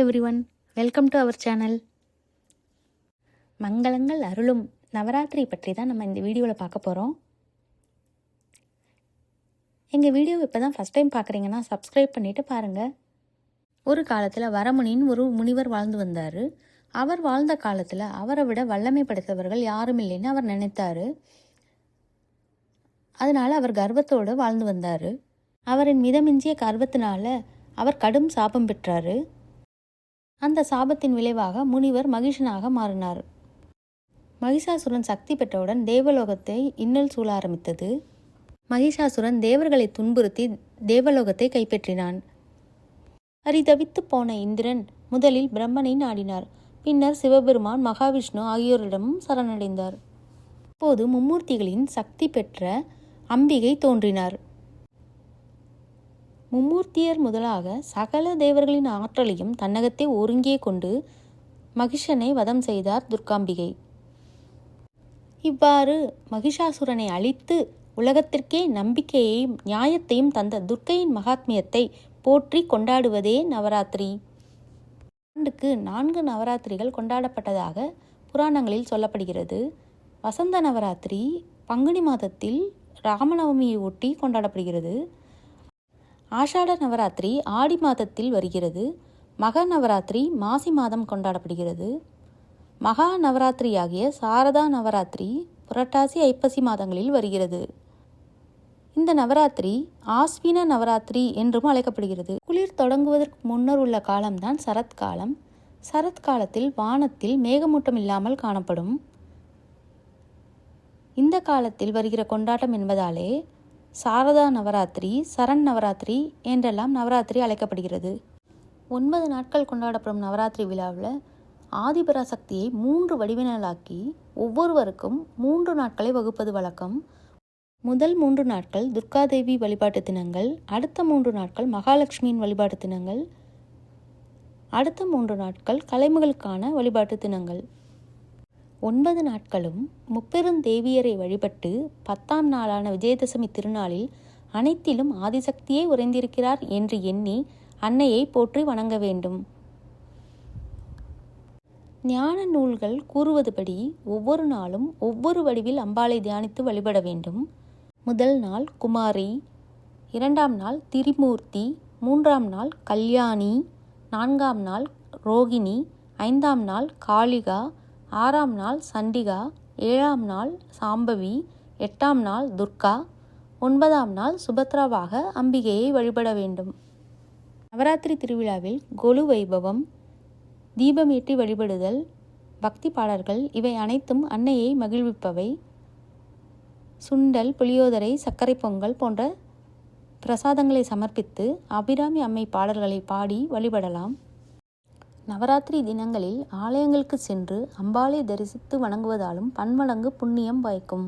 Everyone, welcome to our channel. மங்களங்கள் அருளும் நவராத்திரி பற்றி தான் நம்ம இந்த வீடியோவில் பார்க்க போகிறோம். எங்கள் வீடியோவை இப்போ தான் ஃபஸ்ட் டைம் பார்க்குறீங்கன்னா சப்ஸ்கிரைப் பண்ணிவிட்டு பாருங்கள். ஒரு காலத்தில் வரமுனின்னு ஒரு முனிவர் வாழ்ந்து வந்தார். அவர் வாழ்ந்த காலத்தில் அவரை விட வல்லமை படைத்தவர்கள் யாரும் இல்லைன்னு அவர் நினைத்தார். அதனால் அவர் கர்வத்தோடு வாழ்ந்து வந்தார். அவரின் மிதமிஞ்சிய கர்வத்தினால அவர் கடும் சாபம் பெற்றார். அந்த சாபத்தின் விளைவாக முனிவர் மகிஷனாக மாறினார். மகிஷாசுரன் சக்தி பெற்றவுடன் தேவலோகத்தை இன்னல் சூழ ஆரம்பித்தது. மகிஷாசுரன் தேவர்களை துன்புறுத்தி தேவலோகத்தை கைப்பற்றினான். பரிதவித்து போன இந்திரன் முதலில் பிரம்மனை நாடினார். பின்னர் சிவபெருமான், மகாவிஷ்ணு ஆகியோரிடமும் சரணடைந்தார். அப்போது மும்மூர்த்திகளின் சக்தி பெற்ற அம்பிகை தோன்றினார். மும்மூர்த்தியர் முதலாக சகல தேவர்களின் ஆற்றலையும் தன்னகத்தை ஒருங்கே கொண்டு மகிஷனை வதம் செய்தார் துர்காம்பிகை. இவ்வாறு மகிஷாசுரனை அழித்து உலகத்திற்கே நம்பிக்கையையும் நியாயத்தையும் தந்த துர்க்கையின் மகாத்மியத்தை போற்றி கொண்டாடுவதே நவராத்திரி. ஆண்டுக்கு 4 நவராத்திரிகள் கொண்டாடப்பட்டதாக புராணங்களில் சொல்லப்படுகிறது. வசந்த நவராத்திரி பங்குனி மாதத்தில் ராமநவமியை ஒட்டி கொண்டாடப்படுகிறது. ஆஷாட நவராத்திரி ஆடி மாதத்தில் வருகிறது. மகா நவராத்திரி மாசி மாதம் கொண்டாடப்படுகிறது. மகா நவராத்திரியாகிய சாரதா நவராத்திரி புரட்டாசி ஐப்பசி மாதங்களில் வருகிறது. இந்த நவராத்திரி ஆஸ்வின நவராத்திரி என்றும் அழைக்கப்படுகிறது. குளிர் தொடங்குவதற்கு முன்னர் உள்ள காலம்தான் சரத்காலம். சரத்காலத்தில் வானத்தில் மேகமூட்டம் இல்லாமல் காணப்படும். இந்த காலத்தில் வருகிற கொண்டாட்டம் என்பதாலே சாரதா நவராத்திரி, சரண் நவராத்திரி என்றெல்லாம் நவராத்திரி அழைக்கப்படுகிறது. 9 நாட்கள் கொண்டாடப்படும் நவராத்திரி விழாவில் ஆதிபராசக்தியை 3 வடிவினலாக்கி ஒவ்வொருவருக்கும் 3 நாட்களை வகுப்பது வழக்கம். முதல் 3 நாட்கள் துர்காதேவி வழிபாட்டு தினங்கள், அடுத்த 3 நாட்கள் மகாலட்சுமியின் வழிபாட்டு தினங்கள், அடுத்த 3 நாட்கள் கலைமகளுக்கான வழிபாட்டு தினங்கள். 9 நாட்களும் முப்பெருந்தேவியரை வழிபட்டு 10ஆம் நாளான விஜயதசமி திருநாளில் அனைத்திலும் ஆதிசக்தியே உறைந்திருக்கிறார் என்று எண்ணி அன்னையை போற்றி வணங்க வேண்டும். ஞான நூல்கள் கூறுவதுபடி ஒவ்வொரு நாளும் ஒவ்வொரு வடிவில் அம்பாளை தியானித்து வழிபட வேண்டும். முதல் நாள் குமாரி, 2ஆம் நாள் திரிமூர்த்தி, 3ஆம் நாள் கல்யாணி, 4ஆம் நாள் ரோகிணி, 5ஆம் நாள் காளிகா, 6ஆம் நாள் சண்டிகா, 7ஆம் நாள் சாம்பவி, 8ஆம் நாள் துர்கா, 9ஆம் நாள் சுபத்ராவாக அம்பிகையை வழிபட வேண்டும். நவராத்திரி திருவிழாவில் கொலு வைபவம், தீபமேற்றி வழிபடுதல், பக்தி பாடல்கள் இவை அனைத்தும் அன்னையை மகிழ்விப்பவை. சுண்டல், புளியோதரை, சர்க்கரை பொங்கல் போன்ற பிரசாதங்களை சமர்ப்பித்து அபிராமி அம்மை பாடல்களை பாடி வழிபடலாம். நவராத்திரி தினங்களில் ஆலயங்களுக்கு சென்று அம்பாளை தரிசித்து வணங்குவதாலும் பன்மடங்கு புண்ணியம் பயக்கும்.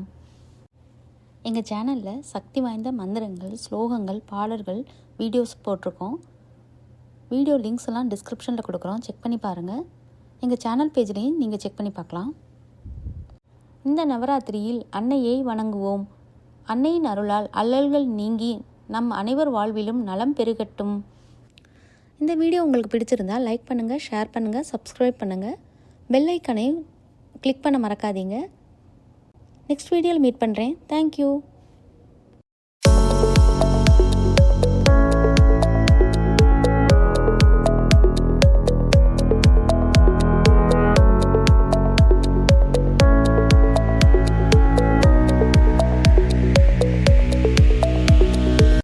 எங்கள் சேனலில் சக்தி வாய்ந்த மந்திரங்கள், ஸ்லோகங்கள், பாடல்கள் வீடியோஸ் போட்டிருக்கோம். வீடியோ லிங்க்ஸ் எல்லாம் டிஸ்கிரிப்ஷனில் கொடுக்குறோம், செக் பண்ணி பாருங்கள். எங்கள் சேனல் பேஜ்லேயும் நீங்கள் செக் பண்ணி பார்க்கலாம். இந்த நவராத்திரியில் அன்னையை வணங்குவோம். அன்னையின் அருளால் அல்லல்கள் நீங்கி நம் அனைவர் வாழ்விலும் நலம் பெருகட்டும். இந்த வீடியோ உங்களுக்கு பிடிச்சிருந்தால் லைக் பண்ணுங்கள், ஷேர் பண்ணுங்கள், சப்ஸ்கிரைப் பண்ணுங்கள். பெல் ஐக்கனை கிளிக் பண்ண மறக்காதீங்க. நெக்ஸ்ட் வீடியோவில் மீட் பண்ணுறேன். தேங்க்யூ.